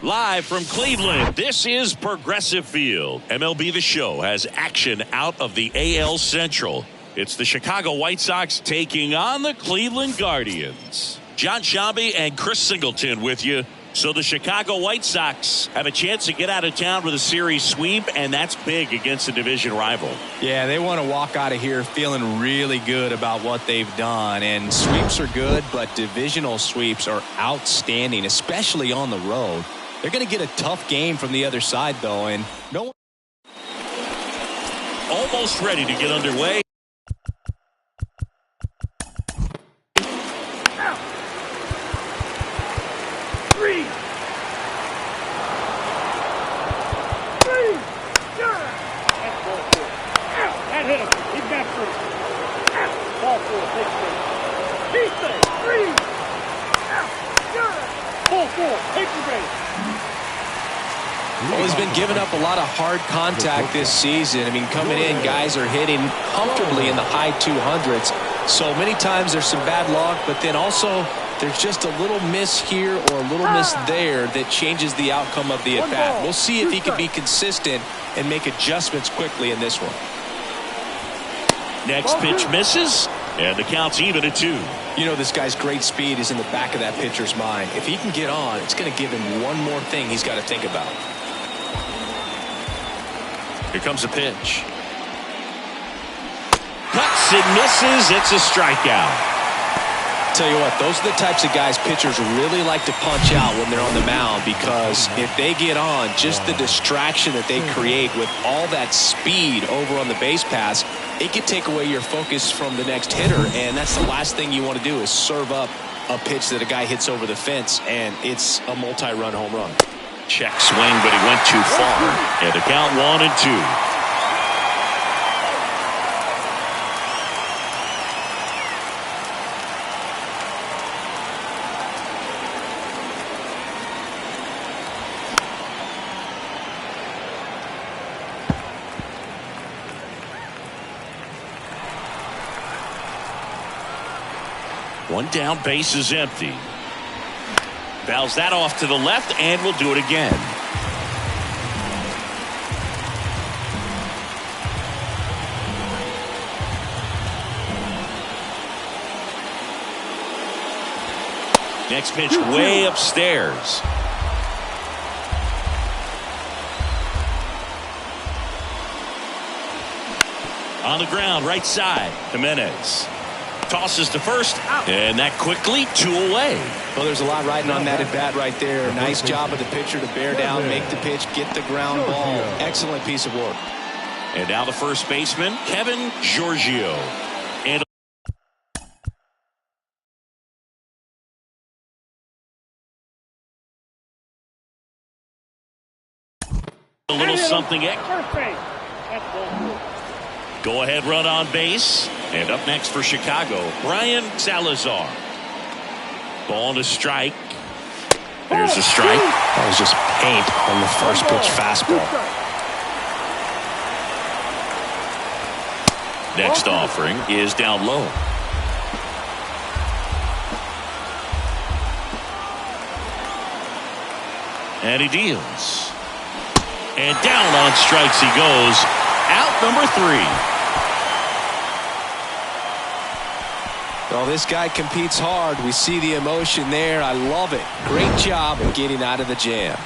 Live from Cleveland, this is Progressive Field. MLB The Show has action out of the AL Central. It's the Chicago White Sox taking on the Cleveland Guardians. John Sciambi and Chris Singleton with you. So the Chicago White Sox have a chance to get out of town with a series sweep, and that's big against a division rival. Yeah, they want to walk out of here feeling really good about what they've done. And sweeps are good, but divisional sweeps are outstanding, especially on the road. They're going to get a tough game from the other side, though, and no one almost ready to get underway. That hit him. He's got three. Ball four. Take three. He stays. Three. Ball four. Take the base. Well, he's been giving up a lot of hard contact this season. I mean, coming in, guys are hitting comfortably in the high 200s. So many times there's some bad luck, but then also there's just a little miss here or a little miss there that changes the outcome of the at-bat. We'll see if he can be consistent and make adjustments quickly in this one. Next pitch misses, and the count's even at 2. You know, this guy's great speed is in the back of that pitcher's mind. If he can get on, it's going to give him one more thing he's got to think about. Here comes a pitch. Cuts and misses. It's a strikeout. Tell you what, those are the types of guys pitchers really like to punch out when they're on the mound, because if they get on, just the distraction that they create with all that speed over on the base pass, it could take away your focus from the next hitter, and that's the last thing you want to do is serve up a pitch that a guy hits over the fence, and it's a multi-run home run. Check swing, but he went too far, and the count 1-2. One down, base is empty. Fouls that off to the left, and will do it again. Next pitch way upstairs. On the ground, right side, Jimenez. Tosses to first, and that quickly 2 away. Well, there's a lot riding on that at bat right there. Nice job of the pitcher to bear down, make the pitch, get the ground ball. Excellent piece of work. And now the first baseman, Kevin Giorgio. And a little something extra. Go ahead run on base. And up next for Chicago, Brian Salazar. Ball to strike. There's a strike. That was just paint on the first pitch fastball. Next offering is down low. And he deals. And down on strikes he goes. Out number 3. Well, this guy competes hard. We see the emotion there. I love it. Great job of getting out of the jam.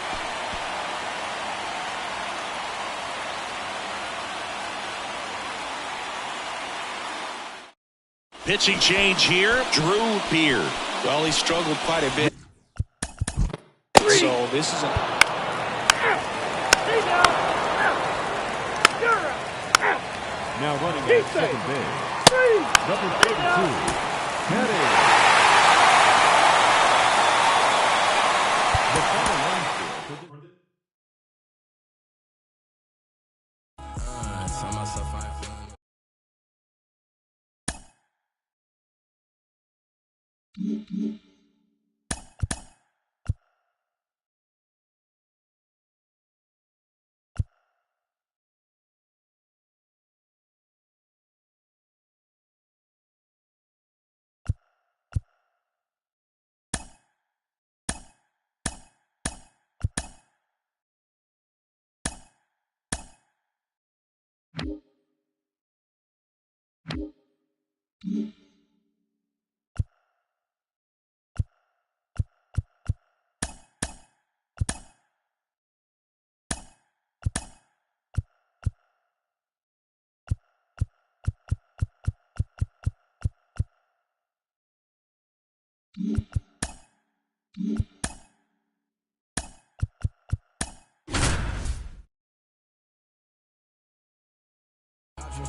Pitching change here, Drew Beard. Well, he struggled quite a bit. So this is a... Now running at second base, number 32, Kenny.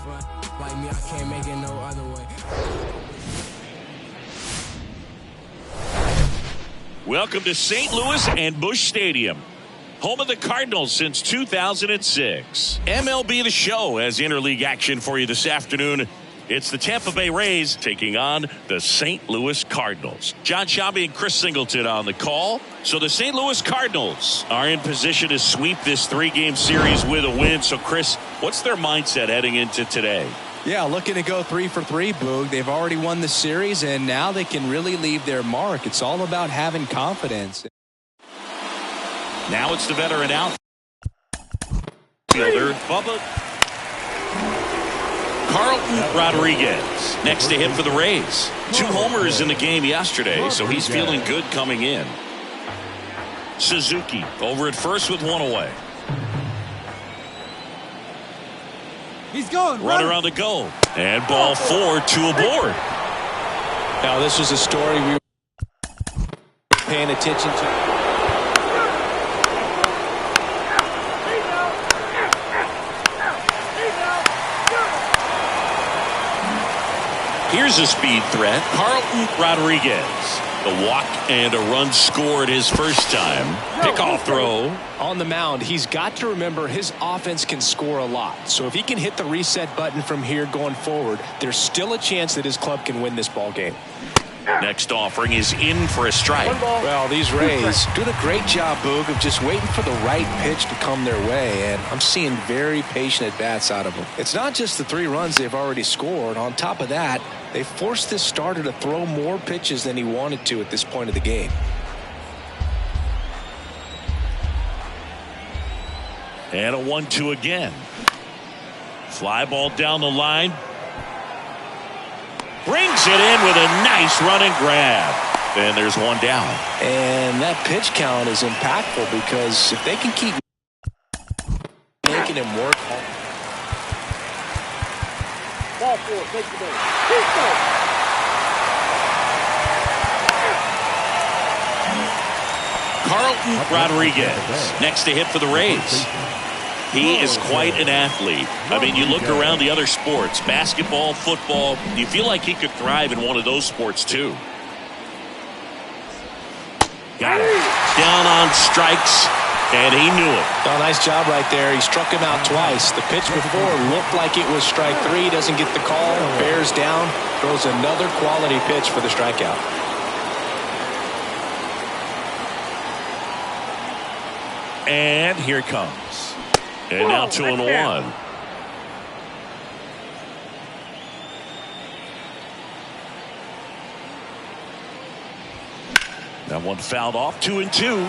for like me, I can't make it no other way. Welcome to St. Louis and Busch Stadium, home of the Cardinals since 2006. MLB The Show has interleague action for you this afternoon. It's the Tampa Bay Rays taking on the St. Louis Cardinals. John Sciambi and Chris Singleton on the call. So the St. Louis Cardinals are in position to sweep this three-game series with a win. So, Chris, what's their mindset heading into today? Yeah, looking to go 3 for 3, Boog. They've already won the series, and now they can really leave their mark. It's all about having confidence. Now it's the veteran outfielder, Bubba Carlton Rodriguez. Next to him for the Rays. 2 homers in the game yesterday, so he's feeling good coming in. Suzuki over at first with 1 away. He's going. Runner on the go. And ball 4, 2 aboard. Now, this was a story we were paying attention to. Here's a speed threat. Carlton Rodriguez. The walk and a run scored his first time. Pickoff throw. On the mound, he's got to remember his offense can score a lot. So if he can hit the reset button from here going forward, there's still a chance that his club can win this ball game. Next offering is in for a strike. Well, these Rays doing a great job, Boog, of just waiting for the right pitch to come their way, and I'm seeing very patient at-bats out of them. It's not just the 3 runs they've already scored. On top of that, they forced this starter to throw more pitches than he wanted to at this point of the game. And a 1-2 again. Fly ball down the line. Brings it in with a nice running grab. And there's 1 down. And that pitch count is impactful because if they can keep making him work hard. Ball 4, take the base. Keep going. Carlton Rodriguez next to hit for the Rays. He is quite an athlete. I mean, you look around the other sports, basketball, football, you feel like he could thrive in one of those sports too. Got it. Down on strikes, and he knew it. Oh, nice job right there. He struck him out twice. The pitch before looked like it was strike 3. Doesn't get the call. Bears down. Throws another quality pitch for the strikeout. And here it comes. And now 2-1. That one fouled off. 2-2.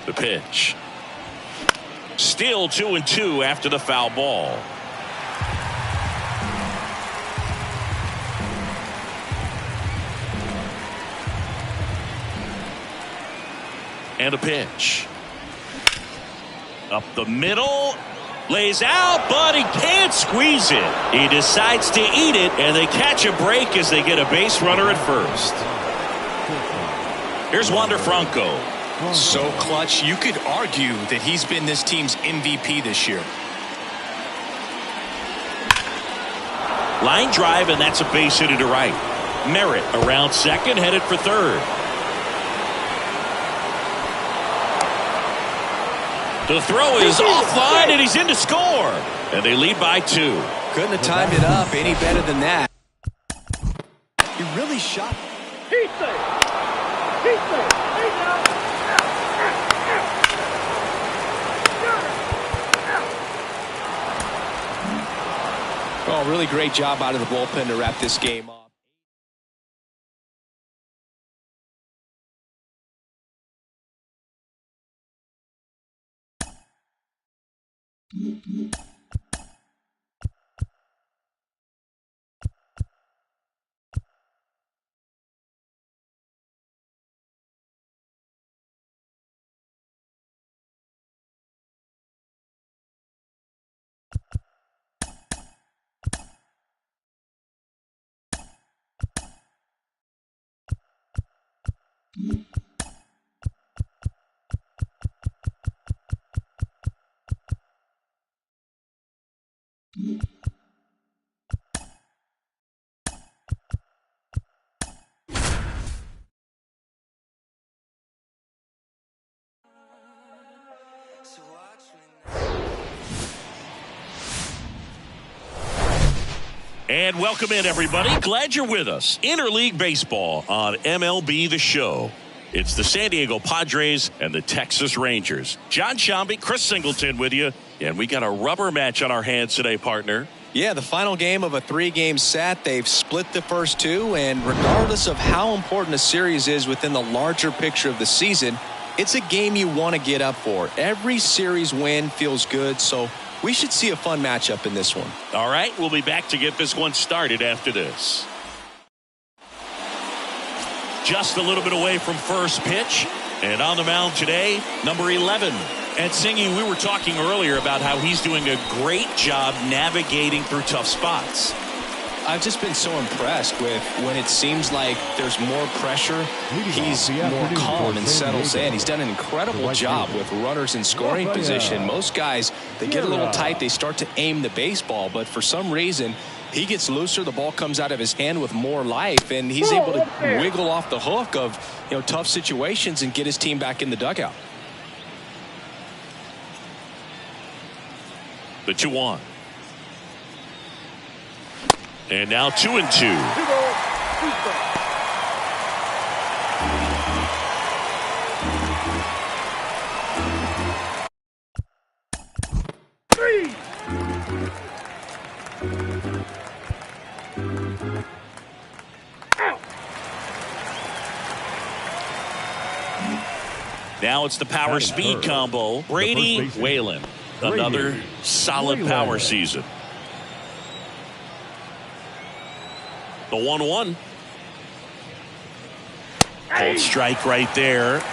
The pitch. Still 2-2 after the foul ball. And a pitch. Up the middle. Lays out, but he can't squeeze it. He decides to eat it, and they catch a break as they get a base runner at first. Here's Wander Franco. So clutch, you could argue that he's been this team's MVP this year. Line drive, and that's a base hit to right. Merritt around second, headed for third. The throw is offline, and he's in to score. And they lead by 2. Couldn't have timed it up any better than that. He really shot. He's safe. He's safe. He's out. Oh, really great job out of the bullpen to wrap this game up. And welcome in, everybody. Glad you're with us. Interleague Baseball on MLB The Show. It's the San Diego Padres and the Texas Rangers. John Sciambi, Chris Singleton with you. And we got a rubber match on our hands today, partner. Yeah, the final game of a 3-game set. They've split the first two, and regardless of how important a series is within the larger picture of the season, it's a game you want to get up for. Every series win feels good, so we should see a fun matchup in this one. All right, we'll be back to get this one started after this. Just a little bit away from first pitch. And on the mound today, number 11. And Singy, we were talking earlier about how he's doing a great job navigating through tough spots. I've just been so impressed with when it seems like there's more pressure, he's more calm and settles in. He's done an incredible job with runners in scoring position. Most guys, they get a little tight, they start to aim the baseball, but for some reason, he gets looser, the ball comes out of his hand with more life, and he's able to wiggle off the hook of tough situations and get his team back in the dugout. The 2-1. And now 2-2. Now it's the power speed combo. Brady Whalen. Another solid power season. The 1-1. Cold strike right there.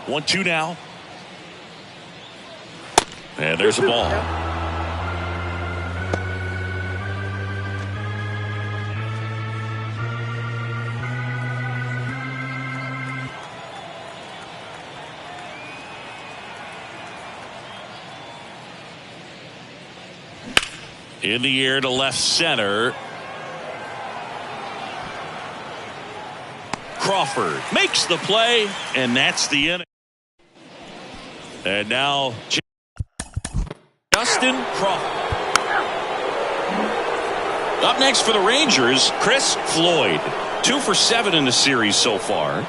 One, two now. And there's a ball. In the air to left center. Crawford makes the play, and that's the inning. And now Justin Crawford. Up next for the Rangers, Chris Floyd. 2 for 7 in the series so far.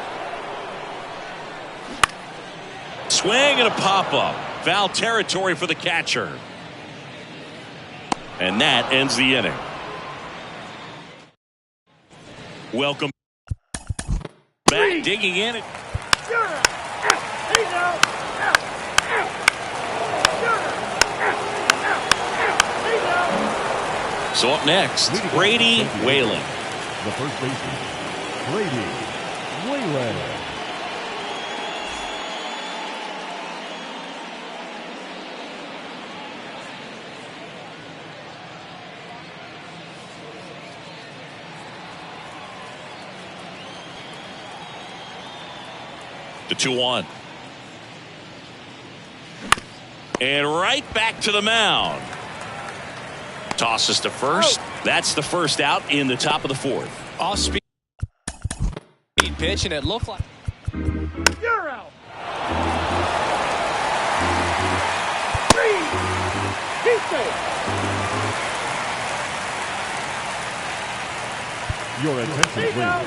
Swing and a pop-up. Foul territory for the catcher. And that ends the inning. Welcome back, digging in. So up next, Brady Whalen. The first baseman, Brady Whalen. The 2-1. And right back to the mound. Tosses to first. That's the first out in the top of the fourth. Off speed pitch, and it looked like You're out. Your attention, please. Now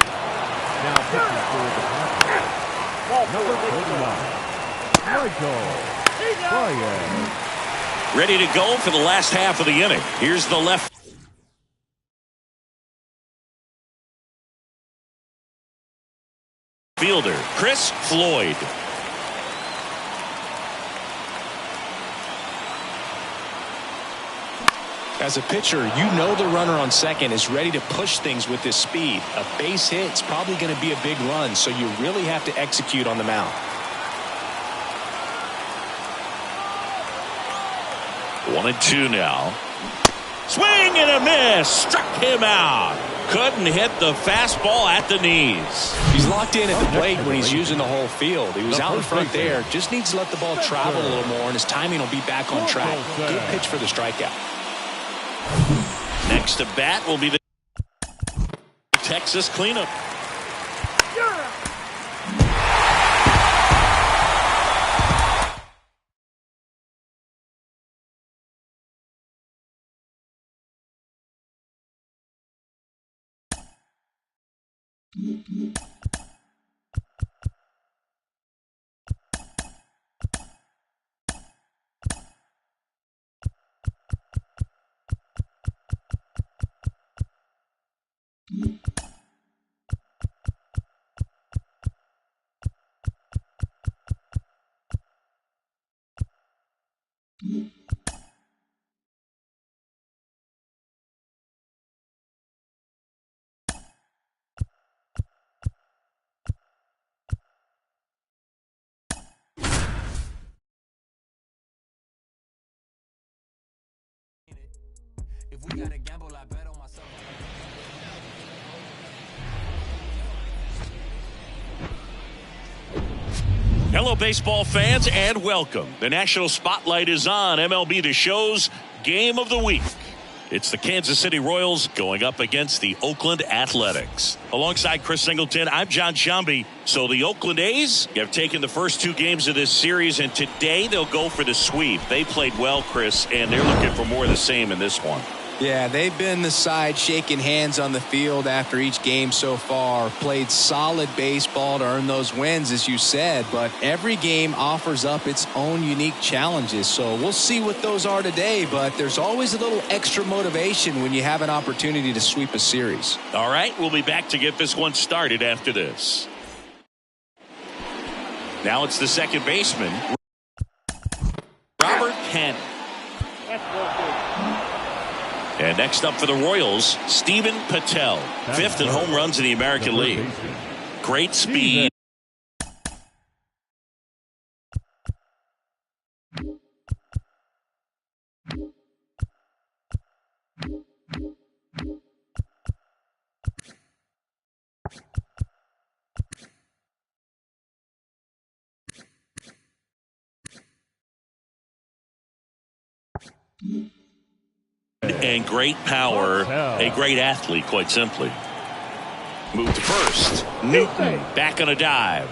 pitching for the Padres, number 49, Michael Bryant. Ready to go for the last half of the inning. Here's the left fielder, Chris Floyd. As a pitcher, you know the runner on second is ready to push things with his speed. A base hit's probably going to be a big run, so you really have to execute on the mound. 1-2 now. Swing and a miss. Struck him out. Couldn't hit the fastball at the knees. He's locked in at the plate when he's using the whole field. He was out in front there. Just needs to let the ball travel a little more, and his timing will be back on track. Good pitch for the strikeout. Next to bat will be the Texas cleanup. If we gotta gamble, I bet on myself. Hello, baseball fans, and welcome. The national spotlight is on MLB The Show's Game of the Week. It's the Kansas City Royals going up against the Oakland Athletics. Alongside Chris Singleton, I'm John Shambi. So the Oakland A's have taken the first two games of this series, and today they'll go for the sweep. They played well, Chris, and they're looking for more of the same in this one. Yeah, they've been the side shaking hands on the field after each game so far. Played solid baseball to earn those wins, as you said, but every game offers up its own unique challenges. So we'll see what those are today, but there's always a little extra motivation when you have an opportunity to sweep a series. All right, we'll be back to get this one started after this. Now it's the second baseman, Robert Cannon. And next up for the Royals, Steven Patel, fifth in home runs in the American League. Great speed. And great power, a great athlete, quite simply. Move to first. Newton back on a dive.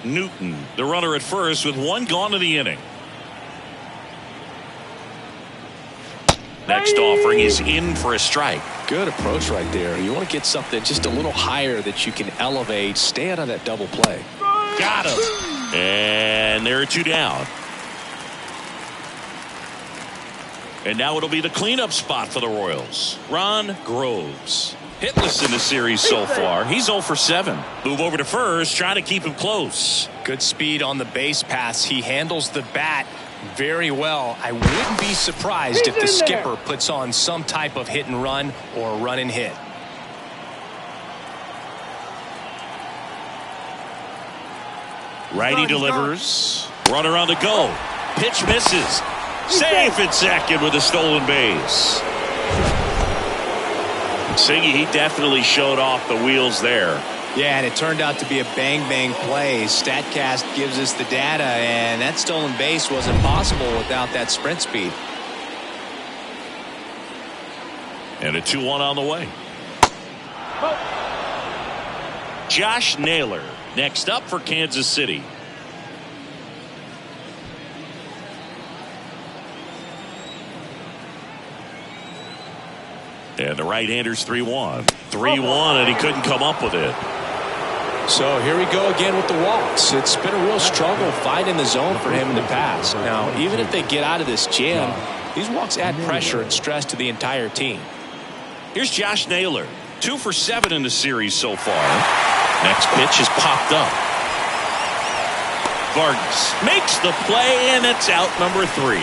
Newton, the runner at first, with one gone in the inning. Next offering is in for a strike. Good approach right there. You want to get something just a little higher that you can elevate. Stay out of that double play. Got him. And there are two down. And now it'll be the cleanup spot for the Royals. Ron Groves. Hitless in the series so far. He's 0 for 7. Move over to first, trying to keep him close. Good speed on the base pass. He handles the bat very well. I wouldn't be surprised if the skipper puts on some type of hit and run or run and hit. Righty delivers. Runner on the go. Pitch misses. Safe at second with a stolen base. Siggy, he definitely showed off the wheels there. Yeah, and it turned out to be a bang-bang play. StatCast gives us the data, and that stolen base wasn't possible without that sprint speed. And a 2-1 on the way. Josh Naylor next up for Kansas City. And the right-hander's 3-1. 3-1, and he couldn't come up with it. So here we go again with the walks. It's been a real struggle finding the zone for him in the past. Now, even if they get out of this jam, these walks add pressure and stress to the entire team. Here's Josh Naylor. 2 for 7 in the series so far. Next pitch is popped up. Vargas makes the play, and it's out number 3.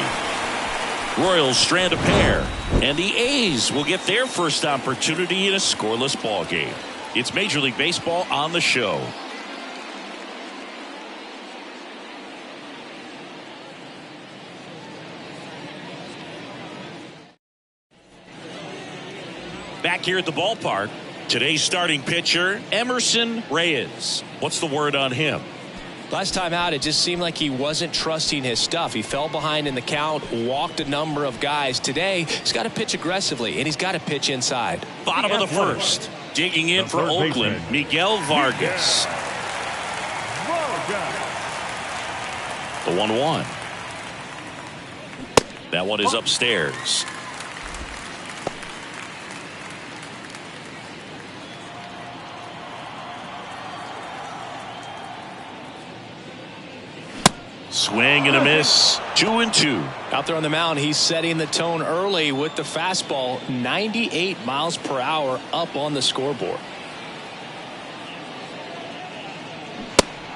Royals strand a pair, and the A's will get their first opportunity in a scoreless ball game. It's Major League Baseball on the show. Back here at the ballpark, today's starting pitcher, Emerson Reyes. What's the word on him? Last time out, it just seemed like he wasn't trusting his stuff. He fell behind in the count, walked a number of guys. Today, he's got to pitch aggressively, and he's got to pitch inside. Bottom of the first. Digging in for Oakland, Miguel Vargas. The 1-1. That one is upstairs. Swing and a miss. 2-2. Out there on the mound, he's setting the tone early with the fastball. 98 miles per hour up on the scoreboard.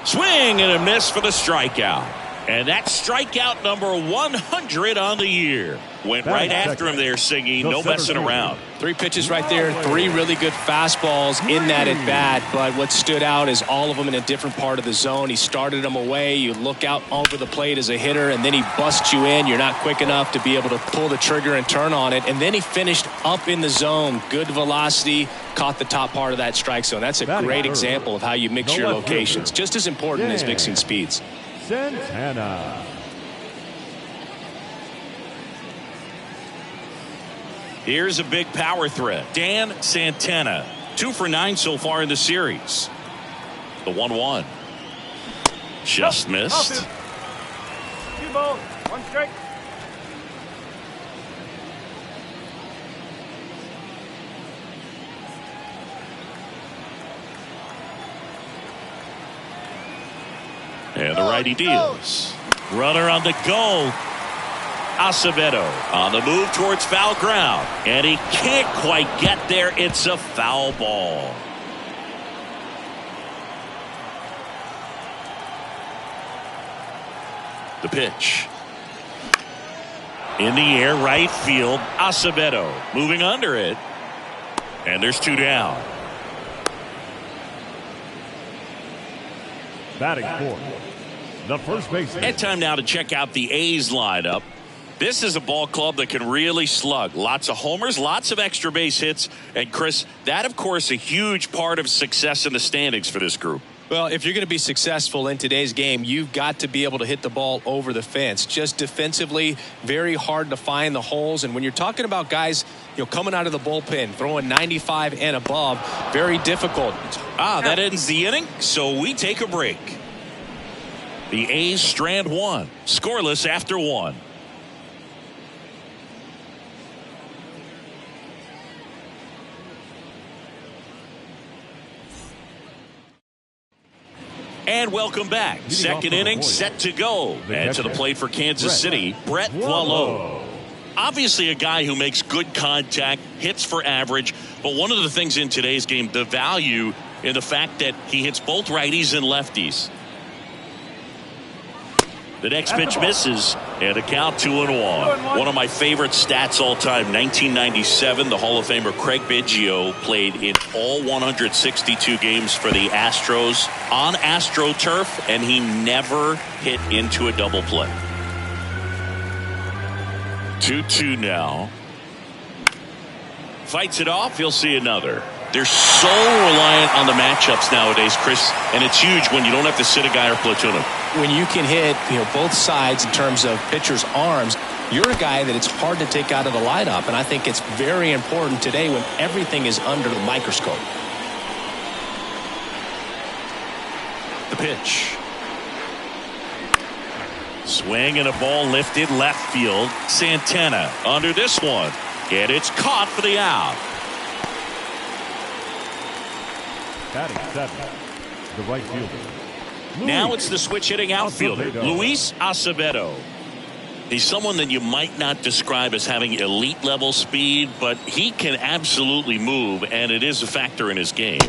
Swing and a miss for the strikeout. And that's strikeout number 100 on the year. Went right after him there, Siggy. No messing around. 3 pitches right there. 3 really good fastballs in that at bat. But what stood out is all of them in a different part of the zone. He started them away. You look out over the plate as a hitter, and then he busts you in. You're not quick enough to be able to pull the trigger and turn on it. And then he finished up in the zone. Good velocity. Caught the top part of that strike zone. That's a great example of how you mix your locations. Just as important as mixing speeds. Santana. Here's a big power threat. Dan Santana. 2 for 9 so far in the series. The 1-1. Just missed. 2 balls, 1 strike. And the righty deals. Runner on the go. Acevedo on the move towards foul ground. And he can't quite get there. It's a foul ball. The pitch. In the air, right field. Acevedo moving under it. And there's 2 down. Batting fourth, the first baseman. And time now to check out the A's lineup. This is a ball club that can really slug. Lots of homers, lots of extra base hits. And Chris, that of course a huge part of success in the standings for this group. Well, if you're going to be successful in today's game, you've got to be able to hit the ball over the fence. Just defensively, very hard to find the holes. And when you're talking about guys, coming out of the bullpen, throwing 95 and above, very difficult. That ends the inning, so we take a break. The A's strand 1, scoreless after 1. And welcome back. Second inning set to go. And to the plate for Kansas City, Brett Boileau. Obviously a guy who makes good contact, hits for average. But one of the things in today's game, the value in the fact that he hits both righties and lefties. The next pitch misses, and a count 2-1. One of my favorite stats all time, 1997, the Hall of Famer Craig Biggio played in all 162 games for the Astros on AstroTurf, and he never hit into a double play. 2-2 now. Fights it off, he'll see another. They're so reliant on the matchups nowadays, Chris, and it's huge when you don't have to sit a guy or platoon him. When you can hit both sides in terms of pitchers' arms, you're a guy that it's hard to take out of the lineup, and I think it's very important today when everything is under the microscope. The pitch. Swing and a ball lifted left field. Santana under this one, and it's caught for the out. Batting 7, the right fielder. Now it's the switch hitting outfielder, Luis Acevedo. He's someone that you might not describe as having elite level speed, but he can absolutely move, and it is a factor in his game.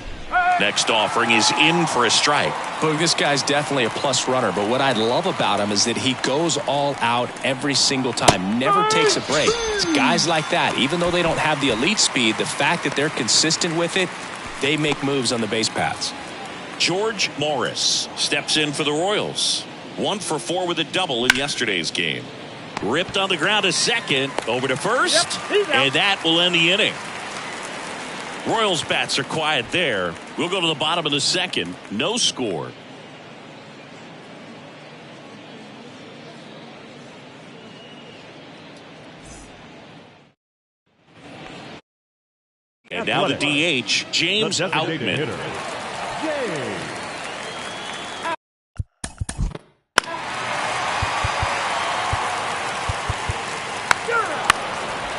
Next offering is in for a strike. Look, this guy's definitely a plus runner, but what I love about him is that he goes all out every single time, never takes a break. It's guys like that, even though they don't have the elite speed, the fact that they're consistent with it, they make moves on the base paths. George Morris steps in for the Royals. 1 for 4 with a double in yesterday's game. Ripped on the ground to second, over to first, and that will end the inning. Royals bats are quiet there. We'll go to the bottom of the second. No score. And now the DH, James Outman.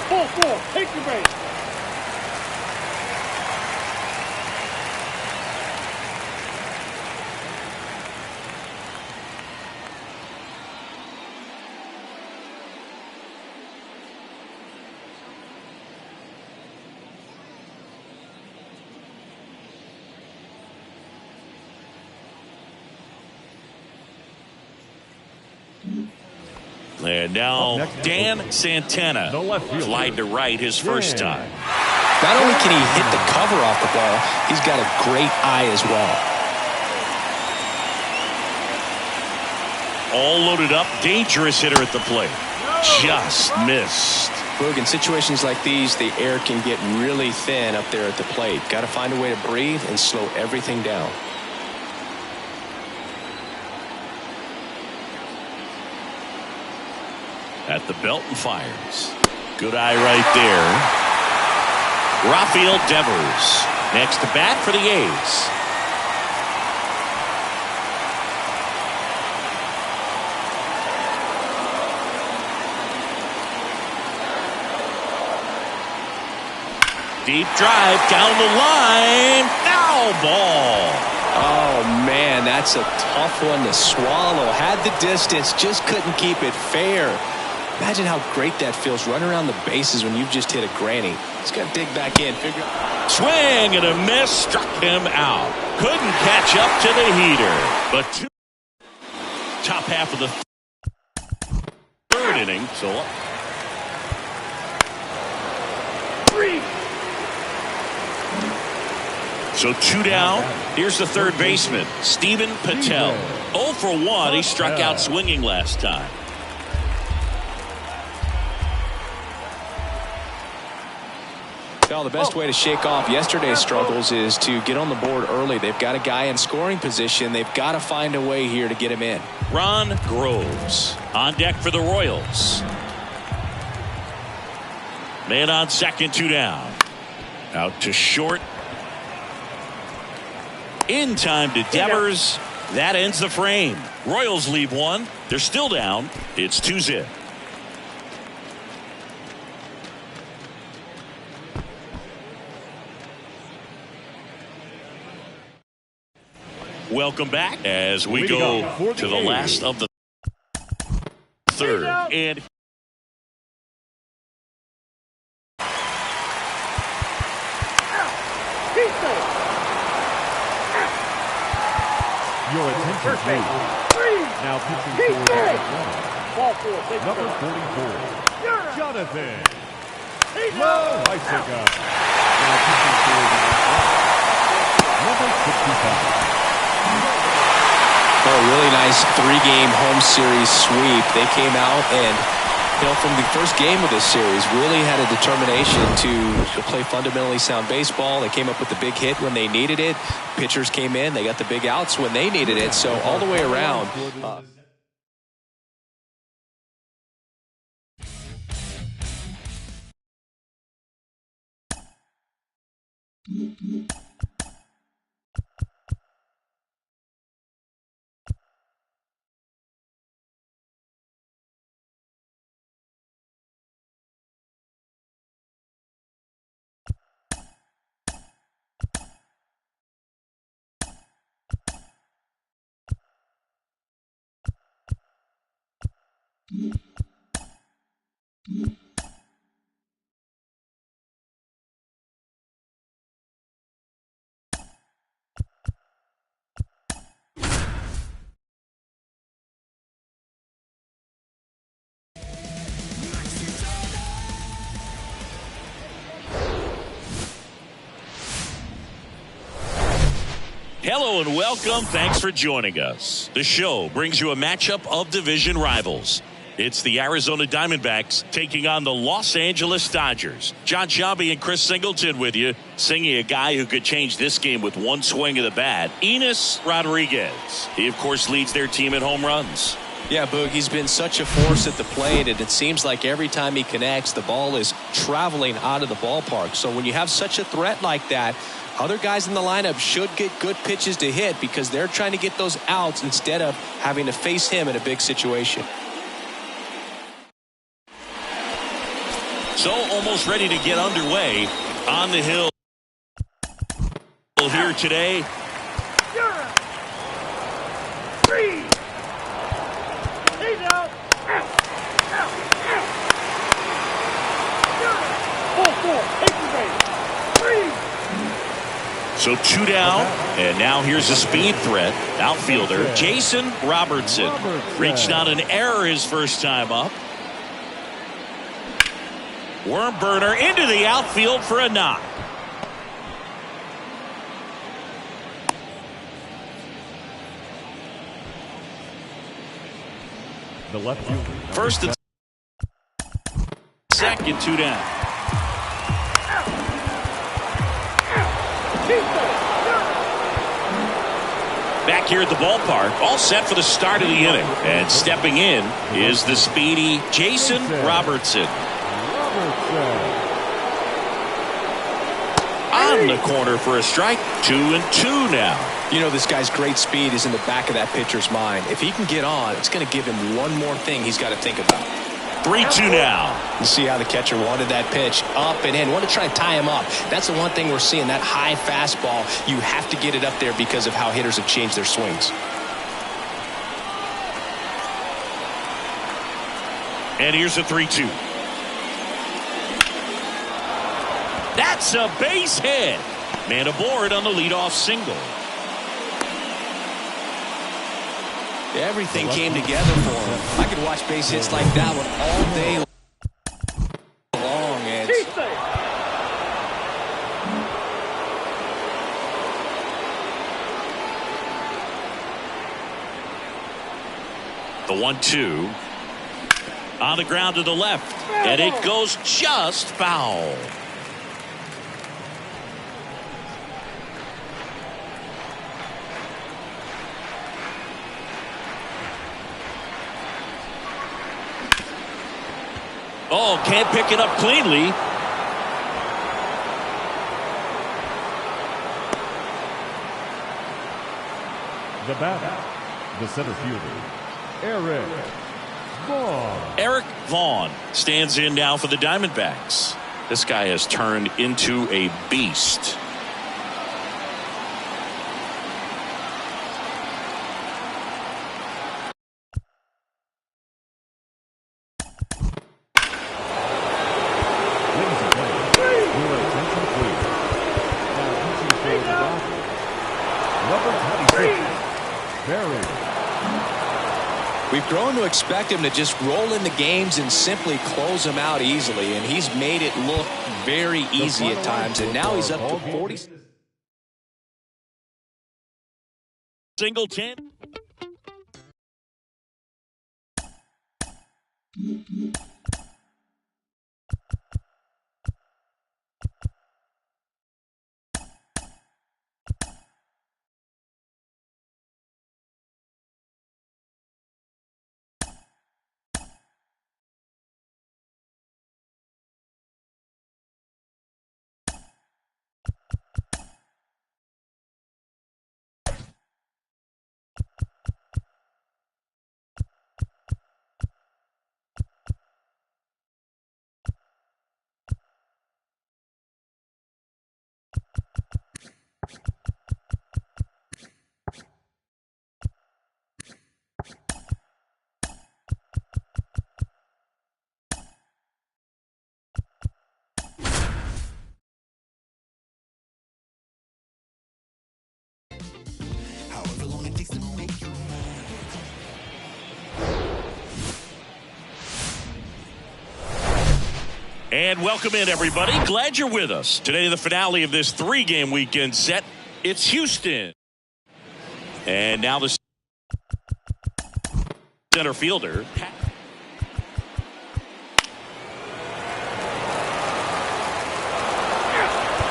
Ball 4, take your base. And now Dan Santana slide to right his first time. Not only can he hit the cover off the ball, he's got a great eye as well. All loaded up, dangerous hitter at the plate. Just missed. Look, in situations like these, the air can get really thin up there at the plate. Got to find a way to breathe and slow everything down. At the belt and fires. Good eye right there. Rafael Devers next to bat for the A's. Deep drive down the line. Foul ball. Oh, man, that's a tough one to swallow. Had the distance, just couldn't keep it fair. Imagine how great that feels, running around the bases when you've just hit a granny. He's got to dig back in. Swing and a miss, struck him out. Couldn't catch up to the heater. But top half of the third inning. So 2 down. Here's the third baseman, Steven Patel. 0 for 1. He struck out swinging last time. Well, the best way to shake off yesterday's struggles is to get on the board early. They've got a guy in scoring position. They've got to find a way here to get him in. Ron Groves on deck for the Royals. Man on second, 2 down. Out to short. In time to Devers. That ends the frame. Royals leave 1. They're still down. It's 2-0. Welcome back as we go to the last of the third. And Your attention, please. Now pitching for the Ball 4, take your number base. 44, Jonathan Loaisiga. Now pitching for the number 65. Oh, really nice 3-game home series sweep. They came out and, from the first game of this series, really had a determination to play fundamentally sound baseball. They came up with the big hit when they needed it. Pitchers came in. They got the big outs when they needed it. So all the way around. Hello and welcome. Thanks for joining us. The show brings you a matchup of division rivals. It's the Arizona Diamondbacks taking on the Los Angeles Dodgers. John Sciambi and Chris Singleton with you, singing a guy who could change this game with one swing of the bat, Enos Rodriguez. He, of course, leads their team in home runs. Yeah, Boog, he's been such a force at the plate, and it seems like every time he connects, the ball is traveling out of the ballpark. So when you have such a threat like that, other guys in the lineup should get good pitches to hit because they're trying to get those outs instead of having to face him in a big situation. So almost ready to get underway on the hill here today. Three. He's out. So 2 down, and now here's a speed threat. Outfielder Jason Robertson reached out an error his first time up. Worm burner into the outfield for a knock. The left fielder. First and second, 2 down. Back here at the ballpark, all set for the start of the inning. And stepping in is the speedy Jason Robertson. On the corner for a strike. 2-2 now. You know, this guy's great speed is in the back of that pitcher's mind. If he can get on, it's going to give him one more thing he's got to think about. 3-2 now. You see how the catcher wanted that pitch up and in. Want to try to tie him up. That's the one thing we're seeing, that high fastball. You have to get it up there because of how hitters have changed their swings. And here's a 3-2. That's a base hit. Man aboard on the leadoff single. Everything came together for him. I could watch base hits like that one all day long. And the 1-2 on the ground to the left, and it goes just foul. Oh, can't pick it up cleanly. The batter, the center fielder, Eric Vaughn. Eric Vaughn stands in now for the Diamondbacks. This guy has turned into a beast. We've grown to expect him to just roll in the games and simply close them out easily, and he's made it look very easy at times, and now he's up to 40. Singleton. And welcome in, everybody. Glad you're with us. Today, the finale of this 3-game weekend set. It's Houston And now the center fielder.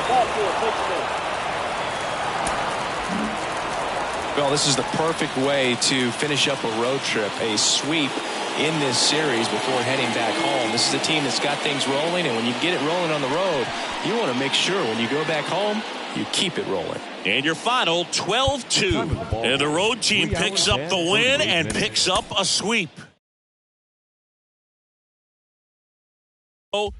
Ball four, takes base. Well, this is the perfect way to finish up a road trip, a sweep in this series before heading back home. This is a team that's got things rolling, and when you get it rolling on the road, you want to make sure when you go back home, you keep it rolling. And your final 12-2. And the road team picks up the win and picks up a sweep. Oh.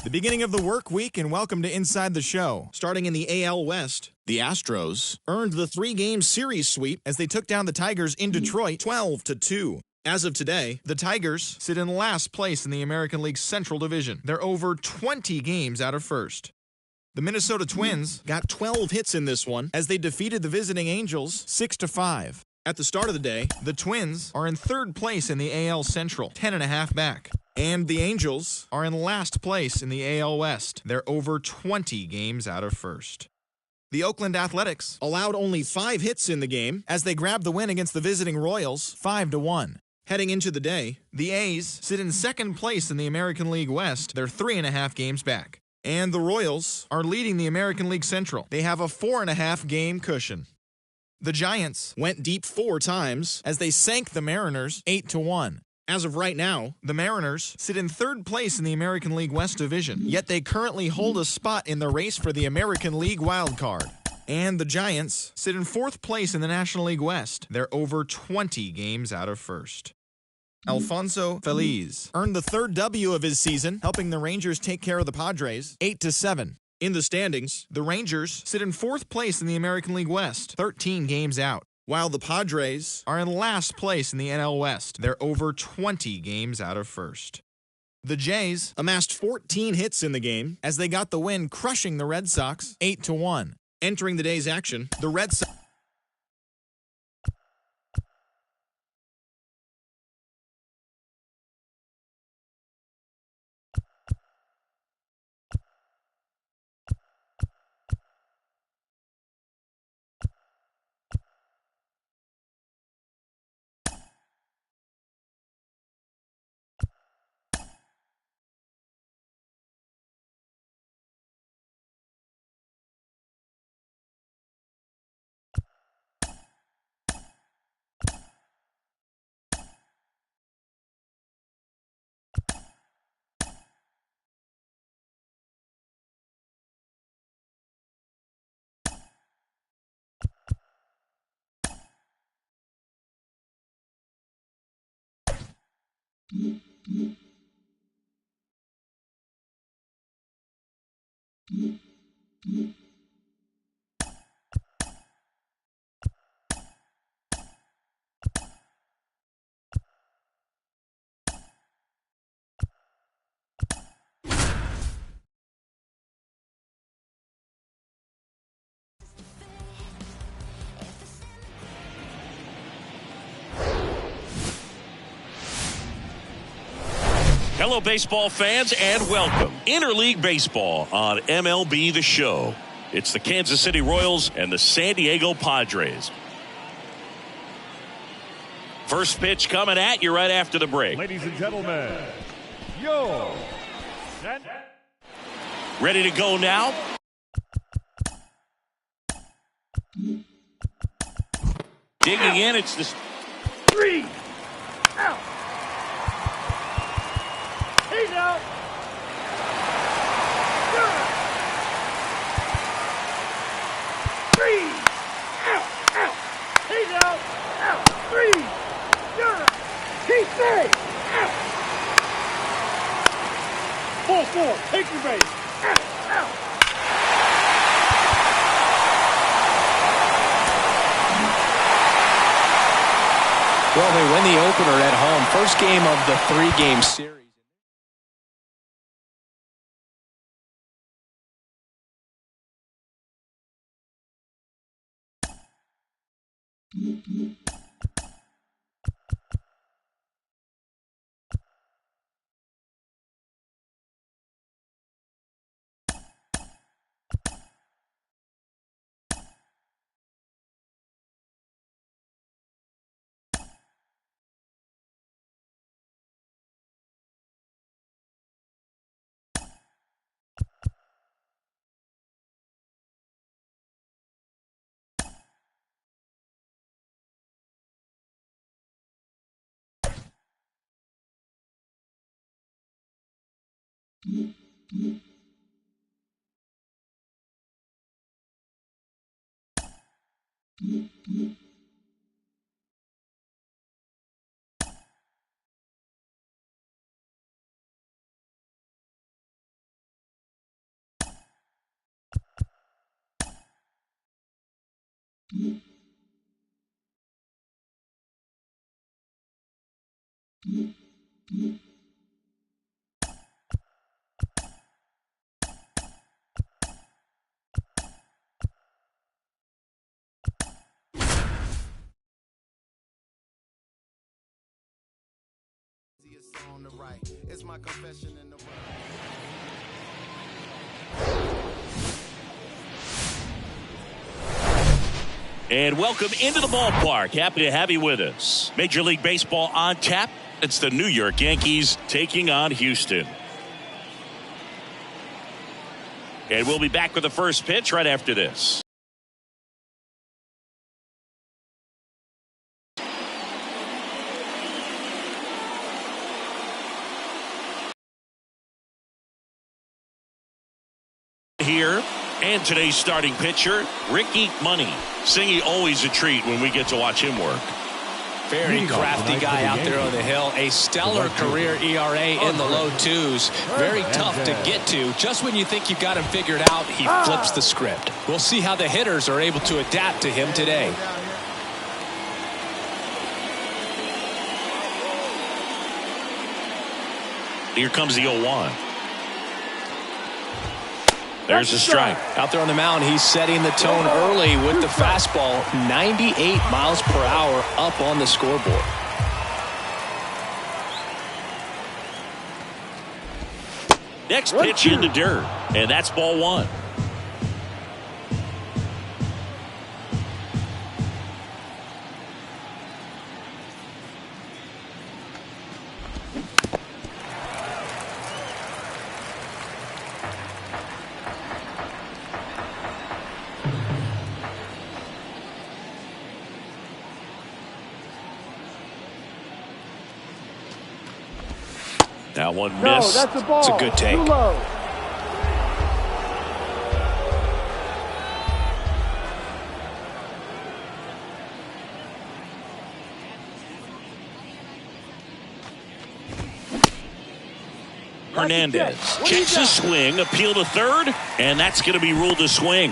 The beginning of the work week, and welcome to Inside the Show. Starting in the AL West, the Astros earned the 3-game series sweep as they took down the Tigers in Detroit 12-2. As of today, the Tigers sit in last place in the American League Central Division. They're over 20 games out of first. The Minnesota Twins got 12 hits in this one as they defeated the visiting Angels 6-5. At the start of the day, the Twins are in third place in the AL Central, 10.5 back. And the Angels are in last place in the AL West. They're over 20 games out of first. The Oakland Athletics allowed only 5 hits in the game as they grabbed the win against the visiting Royals 5-1. Heading into the day, the A's sit in second place in the American League West. They're 3.5 games back. And the Royals are leading the American League Central. They have a 4.5 game cushion. The Giants went deep 4 times as they sank the Mariners 8-1. As of right now, the Mariners sit in third place in the American League West Division, yet they currently hold a spot in the race for the American League wild card. And the Giants sit in fourth place in the National League West. They're over 20 games out of first. Alfonso Feliz earned the third W of his season, helping the Rangers take care of the Padres 8-7. In the standings, the Rangers sit in fourth place in the American League West, 13 games out. While the Padres are in last place in the NL West, they're over 20 games out of first. The Jays amassed 14 hits in the game as they got the win, crushing the Red Sox 8-1. Entering the day's action, the Red Sox Hello, baseball fans, and welcome. Interleague Baseball on MLB The Show. It's the Kansas City Royals and the San Diego Padres. First pitch coming at you right after the break. Ladies and gentlemen, yo. Ready to go now? Digging in, it's the 3 out. He's out. Good. 3 out. Out. He's out. Out. 3. Good. He's safe. Out. 4-4. Take your base. Out. Out. Well, they win the opener at home. First game of the 3-game series. On the right, it's my confession in the world. And welcome into the ballpark. Happy to have you with us. Major League Baseball on tap. It's the New York Yankees taking on Houston. And we'll be back with the first pitch right after this. Here, and today's starting pitcher, Ricky Money. Singy, always a treat when we get to watch him work. Very crafty guy out there on the hill. A stellar career ERA in the low twos. Very tough to get to. Just when you think you've got him figured out, he flips the script. We'll see how the hitters are able to adapt to him today. Here comes the 0-1. There's a strike. Out there on the mound, he's setting the tone early with the fastball. 98 miles per hour up on the scoreboard. Next pitch in the dirt, and that's ball one. That one missed. No, that's a ball. It's a good take. Too low. Hernandez checks a swing, appeal to third, and that's going to be ruled a swing.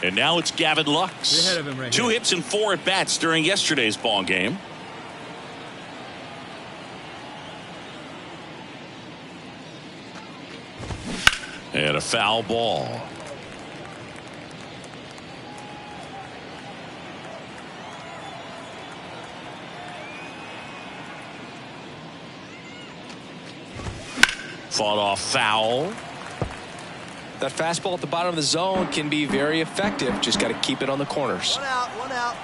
And now it's Gavin Lux. Ahead of him right 2 here. hits and 4 at bats during yesterday's ball game. And a foul ball. Fought off foul. That fastball at the bottom of the zone can be very effective. Just got to keep it on the corners. One out, one out.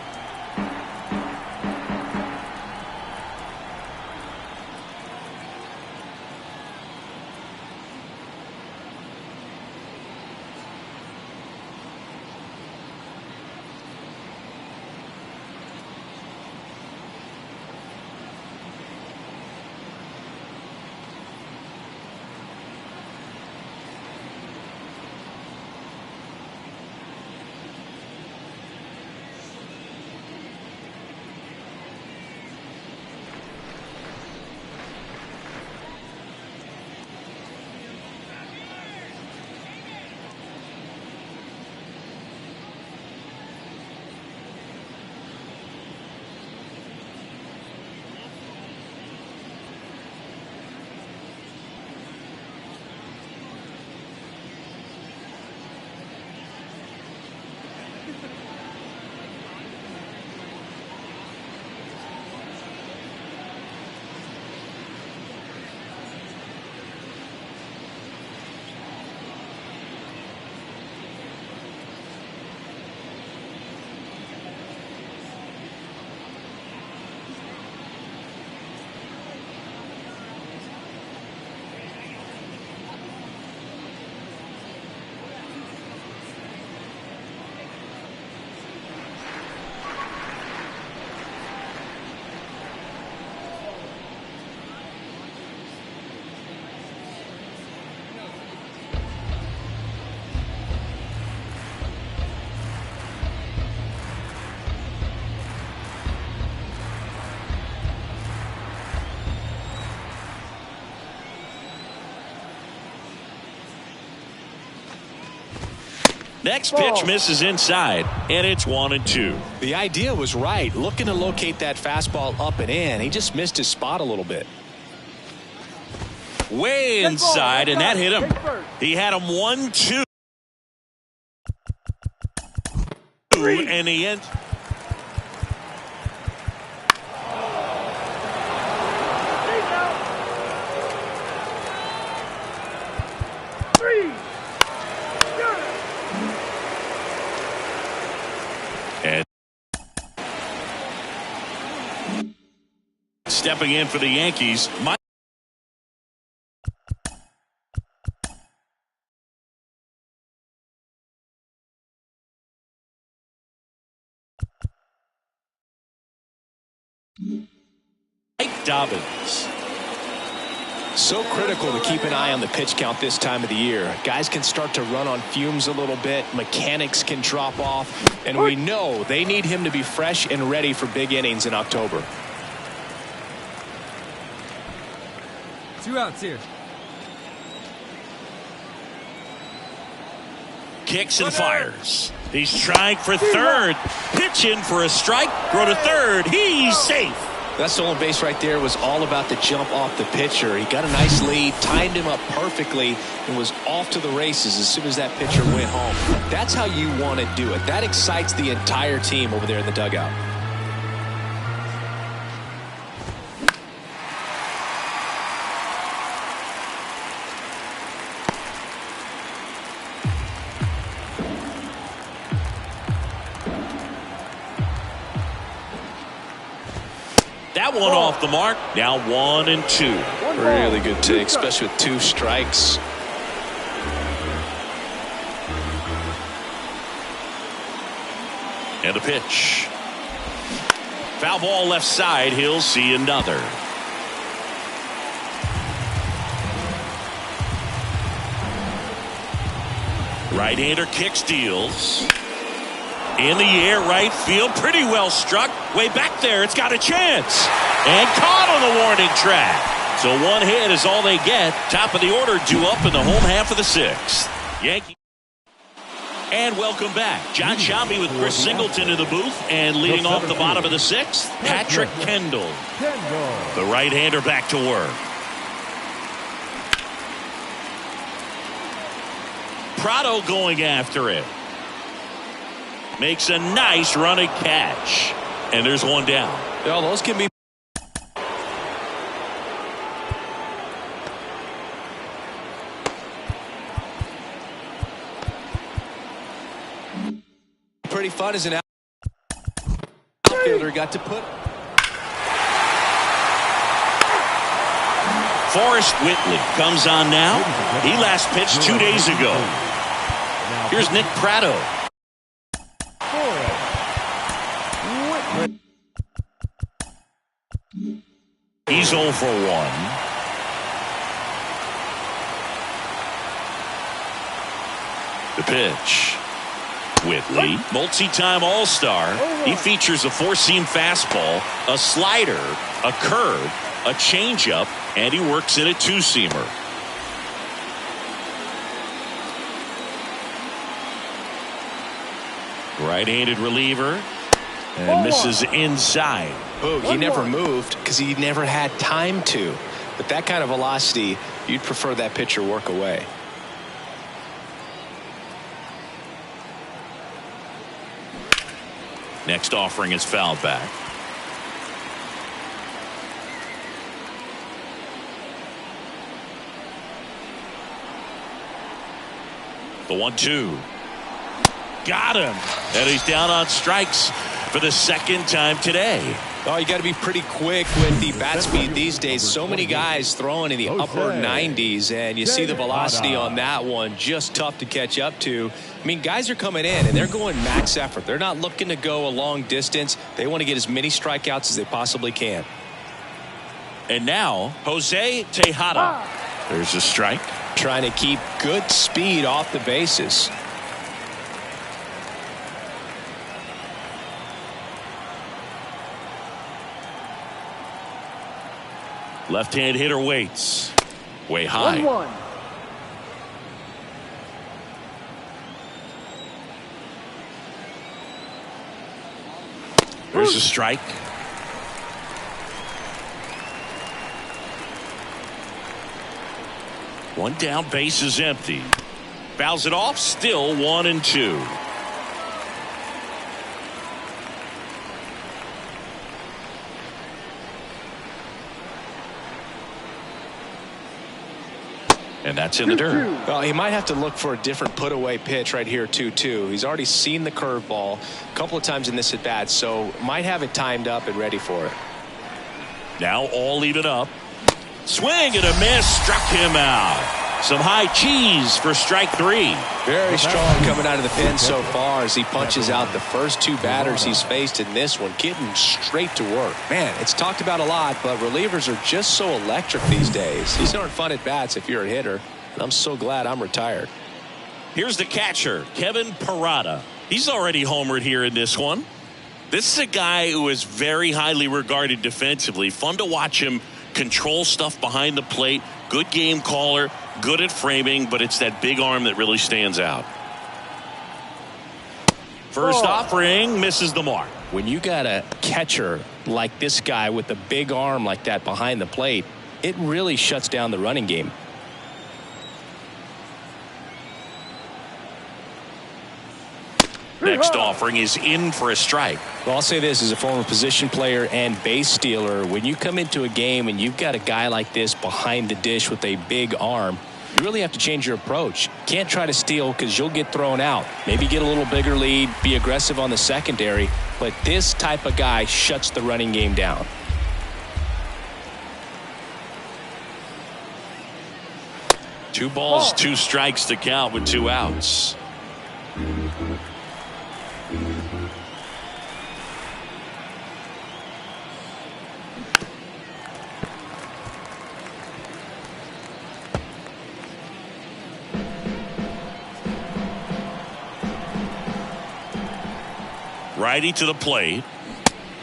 Next pitch misses inside, and it's 1-2. The idea was right, looking to locate that fastball up and in. He just missed his spot a little bit. Way inside, and that hit him. He had him 1-2. And the end. And stepping in for the Yankees, Mike. Dobbins. So critical to keep an eye on the pitch count this time of the year. Guys can start to run on fumes a little bit. Mechanics can drop off. And we know they need him to be fresh and ready for big innings in October. 2 outs here. Kicks and fires. He's trying for third. Pitching for a strike. Throw to third. He's safe. That stolen base right there was all about the jump off the pitcher. He got a nice lead, timed him up perfectly, and was off to the races as soon as that pitcher went home. That's how you want to do it. That excites the entire team over there in the dugout. That one off the mark. Now 1-2. Really good take, especially with 2 strikes. And a pitch. Foul ball left side. He'll see another. Right-hander kicks, deals. In the air, right field, pretty well struck. Way back there, it's got a chance. And caught on the warning track. So 1 hit is all they get. Top of the order due up in the home half of the 6th. Yankee. And welcome back. John Shambi with Chris Singleton in the booth. And leading off the bottom of the 6th, Patrick Kendall. The right-hander back to work. Prado going after it. Makes a nice running catch. And there's 1 down. Well, those can be pretty fun as an outfielder. Got to put Forrest Whitley comes on now. He last pitched 2 days ago. Here's Nick Prado. He's 0 for 1. The pitch. Whitley, multi-time All-Star. He features a 4-seam fastball, a slider, a curve, a changeup, and he works in a 2-seamer. Right-handed reliever. And misses inside. Oh, he never moved because he never had time to. But that kind of velocity, you'd prefer that pitcher work away. Next offering is fouled back. The 1-2. Got him. And he's down on strikes for the 2nd time today. Oh, you got to be pretty quick with the bat speed these days. So many guys throwing in the upper 90s, and you see the velocity on that one. Just tough to catch up to. I mean, guys are coming in, and they're going max effort. They're not looking to go a long distance. They want to get as many strikeouts as they possibly can. And now, Jose Tejada. There's a strike. Trying to keep good speed off the bases. Left-hand hitter waits. Way high. 1-1. There's a strike. One down, base is empty. Fouls it off, still 1-2. And that's in the dirt. Well, he might have to look for a different put-away pitch right here, 2-2. He's already seen the curveball a couple of times in this at-bat, so might have it timed up and ready for it. Now all even up. Swing and a miss, struck him out. Some high cheese for strike 3. Very strong coming out of the pen so far as he punches out the first 2 batters he's faced in this one, getting straight to work. Man, it's talked about a lot, but relievers are just so electric these days. These aren't fun at bats if you're a hitter, and I'm so glad I'm retired. Here's the catcher, Kevin Parada. He's already homered here in this one. This is a guy who is very highly regarded defensively. Fun to watch him control stuff behind the plate. Good game caller, good at framing, but it's that big arm that really stands out. First offering misses the mark. When you got a catcher like this guy with a big arm like that behind the plate, it really shuts down the running game. Next offering is in for a strike. Well, I'll say this as a former position player and base stealer. When you come into a game and you've got a guy like this behind the dish with a big arm, you really have to change your approach. Can't try to steal because you'll get thrown out. Maybe get a little bigger lead, be aggressive on the secondary, but this type of guy shuts the running game down. Two balls, 2 strikes to count with 2 outs. Righty to the plate.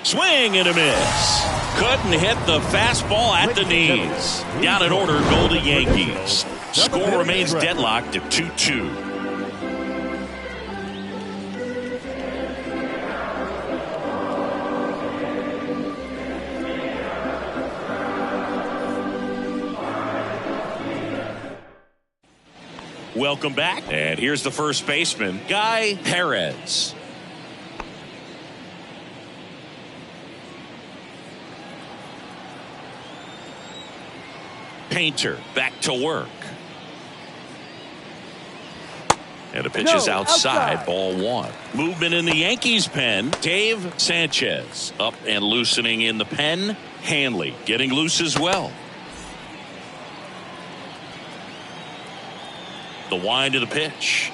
Swing and a miss. Couldn't hit the fastball at the knees. Down in order, go the Yankees. Score remains deadlocked at 2-2. Welcome back. And here's the first baseman, Guy Perez. Painter back to work. And a pitch is outside, ball 1. Movement in the Yankees pen. Dave Sanchez up and loosening in the pen. Hanley getting loose as well. The wind of the pitch.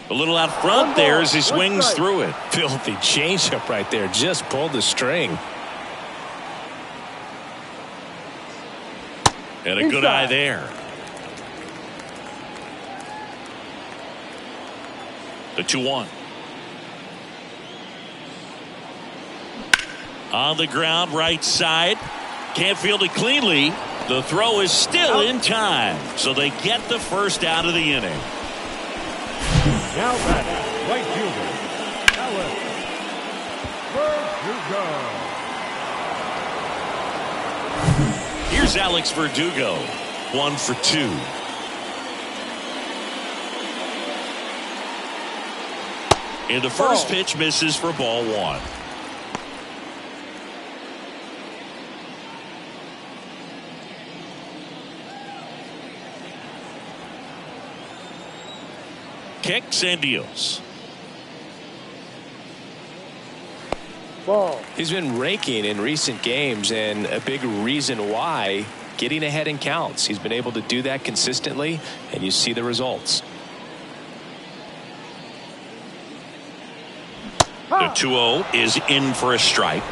A little out front there as he swings through it. Filthy changeup right there. Just pulled the string. And a good eye there. The 2-1. On the ground, right side. Can't field it cleanly. The throw is still in time. So they get the first out of the inning. Now batting, right fielder, Alex Verdugo. Here's Alex Verdugo, 1 for 2. And the first pitch misses for ball 1. Kicks and deals. He's been raking in recent games, and a big reason why, getting ahead in counts. He's been able to do that consistently, and you see the results. The 2-0 is in for a strike.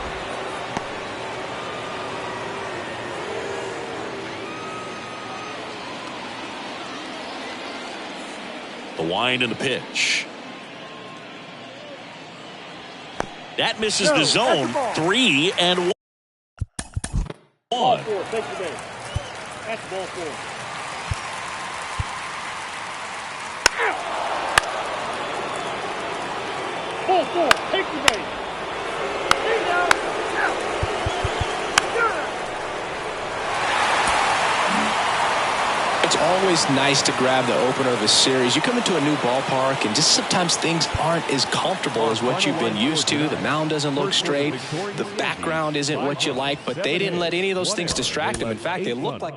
The wind and the pitch. That misses the zone. 3-1. Ball 4, take the base. That's ball 4. 4, take the base. Stay down. Out. Good. It's always nice to grab the opener of a series. You come into a new ballpark, and just sometimes things aren't as comfortable as what you've been used to. The mound doesn't look straight. The background isn't what you like, but they didn't let any of those things distract them. In fact, they looked like...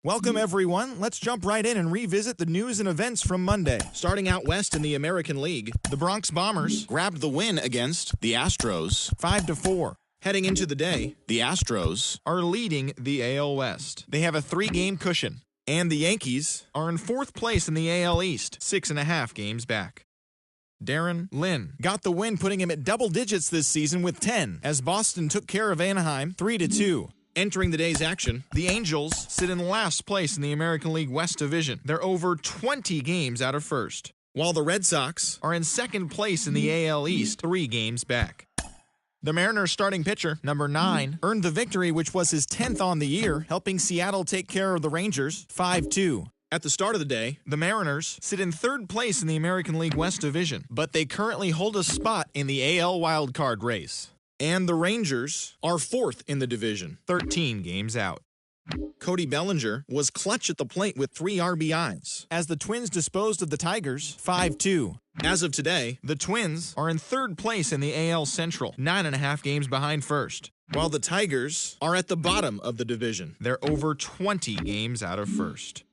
Welcome, everyone. Let's jump right in and revisit the news and events from Monday. Starting out west in the American League, the Bronx Bombers grabbed the win against the Astros 5-4. Heading into the day, the Astros are leading the AL West. They have a 3-game cushion. And the Yankees are in 4th place in the AL East, 6.5 games back. Darren Lynn got the win, putting him at double digits this season with 10, as Boston took care of Anaheim 3-2. Entering the day's action, the Angels sit in last place in the American League West Division. They're over 20 games out of first, while the Red Sox are in 2nd place in the AL East, 3 games back. The Mariners starting pitcher, number 9, earned the victory, which was his 10th on the year, helping Seattle take care of the Rangers 5-2. At the start of the day, the Mariners sit in 3rd place in the American League West Division, but they currently hold a spot in the AL wildcard race. And the Rangers are 4th in the division, 13 games out. Cody Bellinger was clutch at the plate with 3 RBIs, as the Twins disposed of the Tigers 5-2. As of today, the Twins are in 3rd place in the AL Central, 9.5 games behind first, while the Tigers are at the bottom of the division. They're over 20 games out of first.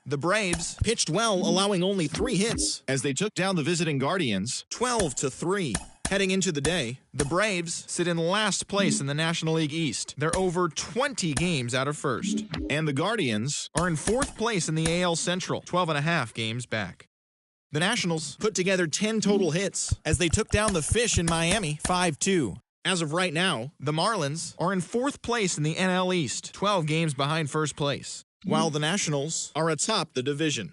The Braves pitched well, allowing only 3 hits, as they took down the visiting Guardians 12-3. Heading into the day, the Braves sit in last place in the National League East. They're over 20 games out of first. And the Guardians are in 4th place in the AL Central, 12.5 games back. The Nationals put together 10 total hits as they took down the Fish in Miami 5-2. As of right now, the Marlins are in 4th place in the NL East, 12 games behind first place, while the Nationals are atop the division.